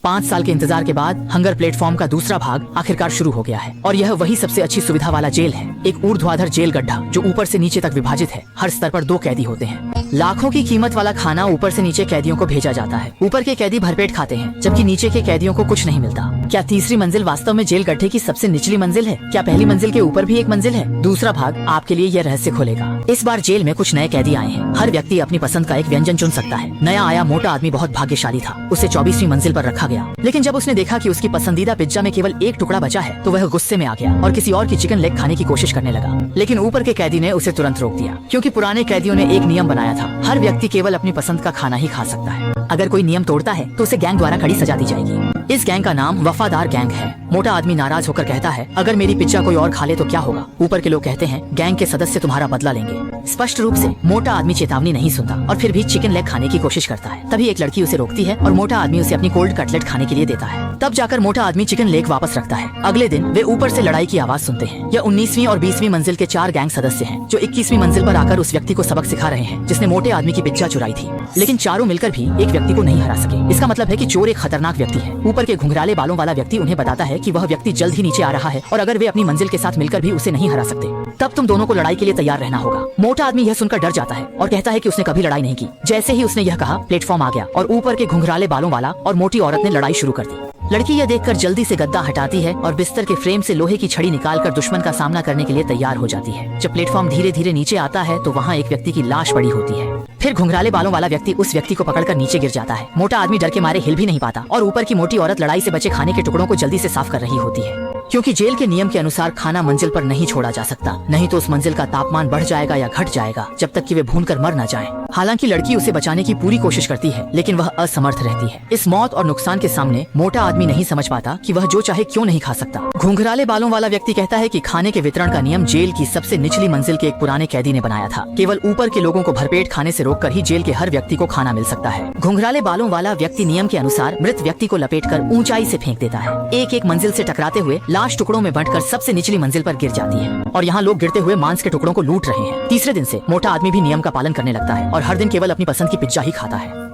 5 साल के इंतजार के बाद हंगर प्लेटफॉर्म का दूसरा भाग आखिरकार शुरू हो गया है और यह वही सबसे अच्छी सुविधा वाला जेल है। एक ऊर्ध्वाधर जेल गड्ढा जो ऊपर से नीचे तक विभाजित है। हर स्तर पर 2 कैदी होते हैं। लाखों की कीमत वाला खाना ऊपर से नीचे कैदियों को भेजा जाता है। ऊपर के कैदी भरपेट खाते हैं जबकि नीचे के कैदियों को कुछ नहीं मिलता। क्या तीसरी मंजिल वास्तव में जेल गड्ढे की सबसे निचली मंजिल है? क्या पहली मंजिल के ऊपर भी एक मंजिल है? दूसरा भाग आपके लिए यह रहस्य खोलेगा। इस बार जेल में कुछ नए कैदी आए हैं। हर व्यक्ति अपनी पसंद का एक व्यंजन चुन सकता है। नया आया मोटा आदमी बहुत भाग्यशाली था। उसे 24वीं मंजिल पर रखा गया, लेकिन जब उसने देखा कि उसकी पसंदीदा पिज्जा में केवल एक टुकड़ा बचा है तो वह गुस्से में आ गया और किसी और की चिकन लेग खाने की कोशिश करने लगा। लेकिन ऊपर के कैदी ने उसे तुरंत रोक दिया, क्योंकि पुराने कैदियों ने एक नियम बनाया था, हर व्यक्ति केवल अपनी पसंद का खाना ही खा सकता है। अगर कोई नियम तोड़ता है तो उसे गैंग द्वारा कड़ी सजा दी जाएगी। इस गैंग का नाम वफादार गैंग है। मोटा आदमी नाराज होकर कहता है, अगर मेरी पिज्जा कोई और खा ले तो क्या होगा? ऊपर के लोग कहते हैं, गैंग के सदस्य तुम्हारा बदला लेंगे। स्पष्ट रूप से मोटा आदमी चेतावनी नहीं सुनता और फिर भी चिकन लेग खाने की कोशिश करता है। तभी एक लड़की उसे रोकती है और मोटा आदमी उसे अपनी कोल्ड कटलेट खाने के लिए देता है। तब जाकर मोटा आदमी चिकन लेग वापस रखता है। अगले दिन वे ऊपर से लड़ाई की आवाज सुनते हैं। यह 19वीं और 20वीं मंजिल के 4 गैंग सदस्य हैं, जो 21वीं मंजिल पर आकर उस व्यक्ति को सबक सिखा रहे हैं जिसने मोटे आदमी की पिज्जा चुराई थी। लेकिन चारों मिलकर भी एक व्यक्ति को नहीं हरा सके। इसका मतलब है कि चोर एक खतरनाक व्यक्ति है। ऊपर के घुंघराले बालों वाला व्यक्ति उन्हें बताता है कि वह व्यक्ति जल्द ही नीचे आ रहा है और अगर वे अपनी मंजिल के साथ मिलकर भी उसे नहीं हरा सकते तब तुम दोनों को लड़ाई के लिए तैयार रहना होगा। मोटा आदमी यह सुनकर डर जाता है और कहता है कि उसने कभी लड़ाई नहीं की। जैसे ही उसने यह कहा, प्लेटफॉर्म आ गया और ऊपर के घुंघराले बालों वाला और मोटी औरत ने लड़ाई शुरू कर दी। लड़की यह देखकर जल्दी से गद्दा हटाती है और बिस्तर के फ्रेम से लोहे की छड़ी निकालकर दुश्मन का सामना करने के लिए तैयार हो जाती है। जब प्लेटफॉर्म धीरे धीरे नीचे आता है तो वहाँ एक व्यक्ति की लाश पड़ी होती है। फिर घुंघराले बालों वाला व्यक्ति उस व्यक्ति को पकड़कर नीचे गिर जाता है। मोटा आदमी डर के मारे हिल भी नहीं पाता और ऊपर की मोटी औरत लड़ाई से बचे खाने के टुकड़ों को जल्दी से साफ कर रही होती है, क्योंकि जेल के नियम के अनुसार खाना मंजिल पर नहीं छोड़ा जा सकता, नहीं तो उस मंजिल का तापमान बढ़ जाएगा या घट जाएगा जब तक कि वे भूनकर मर न जाएं। हालांकि लड़की उसे बचाने की पूरी कोशिश करती है, लेकिन वह असमर्थ रहती है। इस मौत और नुकसान के सामने मोटा आदमी नहीं समझ पाता कि वह जो चाहे क्यों नहीं खा सकता। घुंघराले बालों वाला व्यक्ति कहता है कि खाने के वितरण का नियम जेल की सबसे निचली मंजिल के एक पुराने कैदी ने बनाया था। केवल ऊपर के लोगों को भरपेट खाने से रोककर ही जेल के हर व्यक्ति को खाना मिल सकता है। घुंघराले बालों वाला व्यक्ति नियम के अनुसार मृत व्यक्ति को लपेटकर ऊंचाई से फेंक देता है। एक एक मंजिल से टकराते हुए लाश टुकड़ों में बंटकर सबसे निचली मंजिल पर गिर जाती है और यहाँ लोग गिरते हुए मांस के टुकड़ों को लूट रहे हैं। तीसरे दिन से मोटा आदमी भी नियम का पालन करने लगता है और हर दिन केवल अपनी पसंद की पिज्जा ही खाता है।